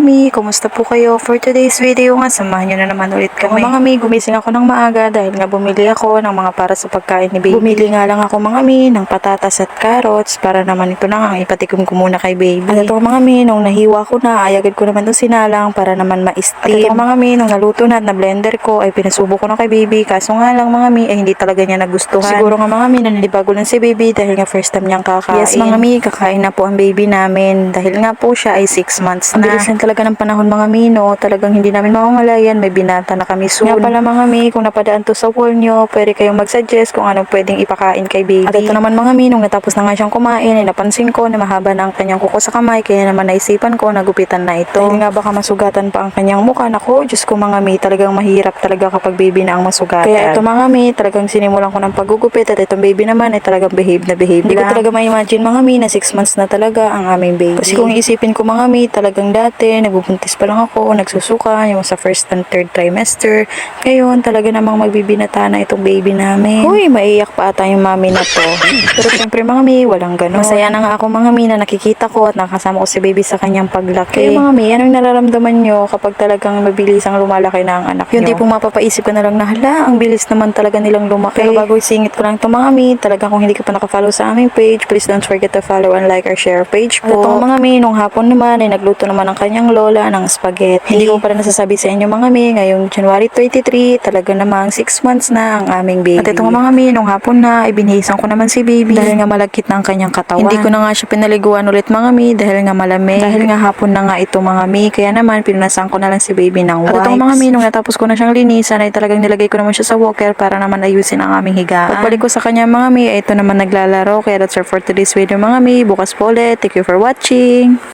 mi, kumusta po kayo? For today's video nga, samahan nyo na naman ulit kami. Mga mi, gumising ako ng maaga dahil nga bumili ako ng mga para sa pagkain ni baby. Bumili nga lang ako mga mi ng patatas at carrots para naman ito na nga ipatikim ko muna kay baby. At ito mga mi, nung nahiwa ko na, ay agad ko naman itong sinalang para naman ma-steam. At ito mga mi, nung naluto na at na-blender ko, ay pinasubo ko na kay baby. Kaso nga lang mga mi, ay hindi talaga niya nagustuhan. Siguro nga mga mi, nanilibago lang si baby dahil nga first time niyang kakain. Yes mga mi, kakain na po ang baby namin dahil nga po siya ay 6 months na. Ang bilis lang talaga ng panahon mga mino, talagang hindi namin mamamalayan, may binata na kami soon. Nga pala mga mi, kung napadaan to sa wall nyo, pwede kayong mag-suggest kung anong pwedeng ipakain kay baby. At ito naman mga mi, nung natapos na nga siyang kumain, ay napansin ko na mahaba na ang kanyang kuko sa kamay, kaya naman naisipan ko na gupitan na ito. Dahil nga baka masugatan pa ang kanyang mukha. Naku, Diyos ko mga mi, talagang mahirap talaga kapag baby na ang masugatan. Kaya ito mga mi, talagang sinimulan ko ng paggugupit at itong baby naman ay talagang behave na behave. Hindi ko talaga ma-imagine mga mi na 6 months na talaga ang aming baby. Kasi kung iisipin ko mga mi, talagang dati, nagbubuntis pa lang ako, nagsusuka, yung sa first and third trimester. Ngayon, talaga namang magbibinata na itong baby namin. Uy, maiyak pa ata yung mami na to. Pero syempre mga mi, walang ganun. Masaya na nga ako mga mi na nakikita ko at nakasama ko si baby sa kanyang paglaki. Kaya mga mi, anong nararamdaman nyo kapag talagang mabilisang lumalaki na ang anak nyo? Yung tipong mapapaisip ka na lang na, hala, ang bilis naman talaga nilang lumaki. Pero bago isingit ko lang ito mga mi, talaga kung hindi ka pa nakafollow sa aming page, please don't forget to follow and like our share page po. At itong mga mi, nung hapon naman ay nagluto naman ang kanyang lola ng spaghetti. Hindi ko pa rin nasasabi sa inyo mga mi, ngayong January 23, talaga namang 6 months na ang aming baby. At itong mga mi, nung hapon na ay binihisan ko naman si baby dahil nga malagkit na ang kanyang katawan. Hindi ko na nga siya pinaliguan ulit mga mi dahil nga malamig. Dahil nga hapon na nga ito mga mi, kaya naman pinunasan ko na lang si baby ng wipes. At itong mga mi, nung natapos ko na siyang linisan ay talagang nilagay ko naman siya sa walker para naman ayusin ang aming higaan. Pagbalik ko sa kanya mga mi, ay ito naman naglalaro. Kaya that's all for today's video mga mi. Bukas po ulit. Thank you for watching.